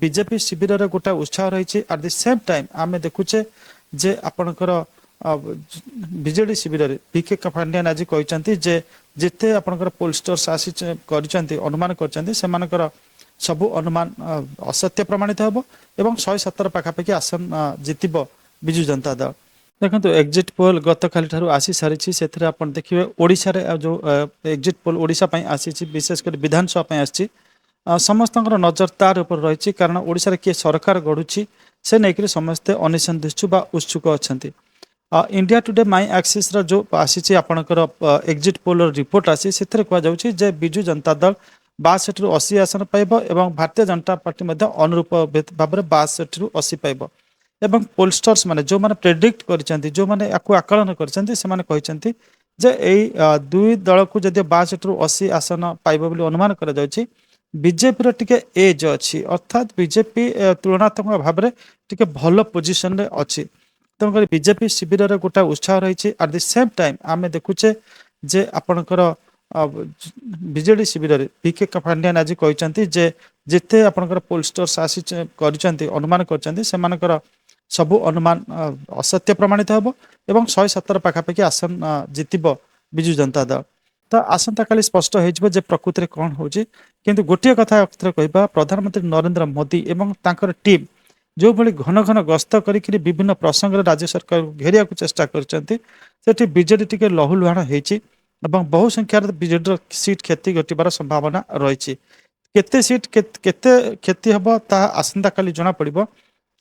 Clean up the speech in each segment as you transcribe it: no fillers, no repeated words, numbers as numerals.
BJP शिविर गोटे उत्साह रही एट द सेम टाइम आम देखुचे जे आपणकर विजेडी शिविर पीके पांड्यान आज कहते जे जिते आपणकर पोलस्टर्स आसी अनुमान कर सबु अनुमान असत्य प्रमाणित हम एवं 117 पाखापाखि आसन जितब विजु जनता दल। देखो एक्जिट पोल गत काली आसी सारी से देखिए ओडिशा रे जो एक्जिट पोल ओडिशा आसी विशेषकर विधानसभा आसी समस्त नजर तार उपर रही कारण ओडिशा रे किए सरकार गढ़ुची से नहीं समस्ते अनिसंदिष्टु बा उत्सुक अच्छा। इंडिया टुडे माई एक्सिस जो आसी आपणकर एक्जिट पोल रिपोर्ट आसी से कहुच्छे जे बिजु जनता दल 62 ରୁ 80 आसन पाइब एवं भारतीय जनता पार्टी अनुरूप भाव में 62 ରୁ 80 पाइब एवं पोलस्टर्स माने जो माने प्रेडिक्ट करछंती जो माने याकु आकलन करछंती से माने कहिसंती जे एई दुई दल को जदि 62 ରୁ 80 आसन पाइब बोली अनुमान करा जाउची बीजेपी रो टिके एज अछि अर्थात बीजेपी तुलनात्मक भाव में टिके भल पोजिशन रे अछि तेणुकर बीजेपी शिविर गोटे उत्साह रही एट द सेम टाइम आम देखुचे जे आपणकर विजेडी शिविर पीके पांड्यान आज कहते जे जिते आपणकर पोलस्टर्स आसी अनुमान कर सबु अनुमान असत्य प्रमाणित हम एवं 117 पाखापाखि आसन जितब विजु जनता दल। तो आसंता काली स्पष्ट हो प्रकृति में कौन हो किंतु गोटे कथा कहवा प्रधानमंत्री नरेंद्र मोदी एवं तांकर टीम जो भली घन घन गस्त करी विभिन्न प्रसंग राज्य सरकार घेरिया चेष्टा कर बीजेडी टिके लहुलुहाण होती बहु संख्यार बीजेडी सीट क्षति घटार संभावना रही केते सीट केते क्षति हम ता आसंता काली जना पड़िबो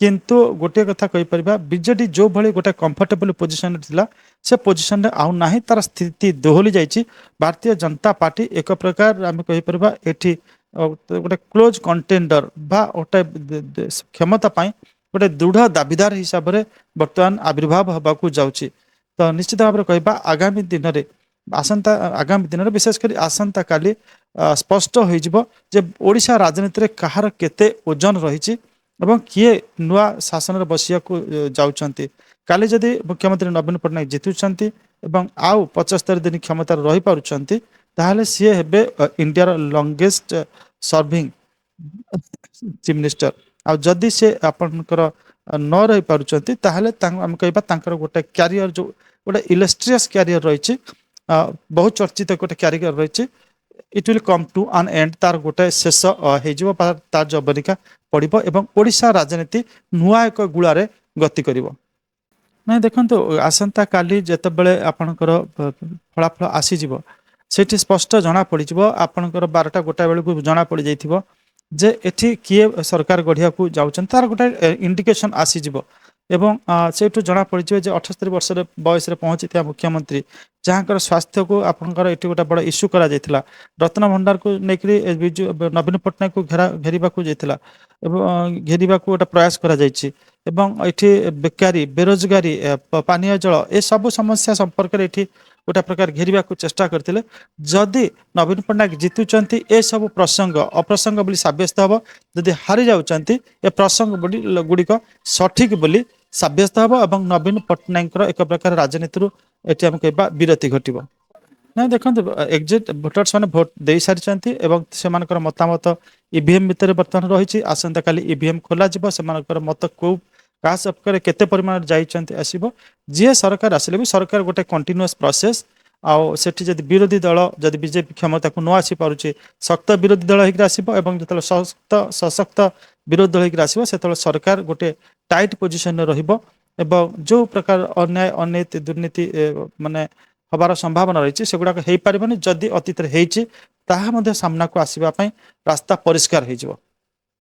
किंतु गोटे कथा कहि परिबा बीजेडी जो भली गोटे कंफर्टेबल पोजिशन थिला से पोजिशन रे आउ नाही तार स्थिति दोहली जाइछि। भारतीय जनता पार्टी एक प्रकार आम कहि परिबा एठी गोटे क्लोज कंटेंडर बा गोटे क्षमता पाई गोटे दृढ़ दाबीदार हिसाब से बर्तमान आविर्भाव होबाकू जाउछि। तो निश्चित भाव में कहबा आगामी दिन में आगामी दिन में विशेषकर आसंता काली स्पष्ट हो ओडिशा राजनीति में कहार केते ओजन रही एवं किए नुआ शासन बसिया को जाउछंती। काली जदि मुख्यमंत्री नवीन पट्टनायक जितुछंती एवं आउ 75 दिन क्षमतार रही पारुछंती ताहले सी हेबे India longest serving chief minister आ जदि से आपनकर न रही पारुछंती ताहले हम कहबा तांकर गोटे कैरियर जो गोटे इलस्ट्रियस कैरियर रही बहुत चर्चित गोटे कैरियर रही it will come to an end तार गोटे शेष हो तार जबनिका पड़िबो एवं ओडिशा राजनीति नुआ एक गुलारे गति करिवो। नहीं देखो आसंता काली जेतेबेले आपनकर फलाफल आसीजिवो सेठी स्पष्ट जना पड़िजिवो आपनकर 12टा गोटा बेले को जना पड़ जाइथिवो जे एठी किए सरकार गढ़िया को जाउछन तार गोटे इंडिकेशन आसीजिवो एवं सेठू जना पड़े 78 वर्ष बयस पहुंची था मुख्यमंत्री जहाँ स्वास्थ्य को आपंकर ये गोटे बड़ इश्यू करा जायथिला रत्न भंडार को लेकर बिजु नवीन पट्टनायक को घेरिबा को जायथिला एवं घेरिबा को गोटे प्रयास करा जायछि एवं एठी बेकारी बेरोजगारी पानीय जल ए सब समस्या संपर्क में एठी गोटे प्रकार घेरिबा को चेष्टा करथिले जदि नवीन पट्टनायक जितुचंती ए सब प्रसंग अप्रसंग बोली साब्यस्त हबो जदि हारि जाउचंती ए प्रसंग गुड़िक सठिक बोली साब्यस्त हम और नवीन पट्टनायक एक प्रकार राजनीति ये आम कह विरति घटव ना देखो एक्जिट भोटर्स मैंने भोट दे सारी से मतामत ईवीएम भितर बर्तमान रही आसंता काली ईवीएम खोल से मत कौ क्या सबके केते परिमाण जाइए आसब जी सरकार आसिले भी सरकार गोटे कंटिन्यूअस प्रोसेस आउ सेठी जदि विरोधी दल जदि बीजेपी क्षमता को न आसी पारुचे शक्त विरोधी दल होकर आसब और जो सशक्त सशक्त विरोधी दल होकर आसब से सरकार गोटे टाइट पोजिशन रहिबो एवं जो प्रकार अन्याय अनैति दुर्नीति माने हबार संभावना रही से गुड़ाक हो पारबनी जदि अतीत होती सामना को आसवाई रास्ता परिष्कार हो।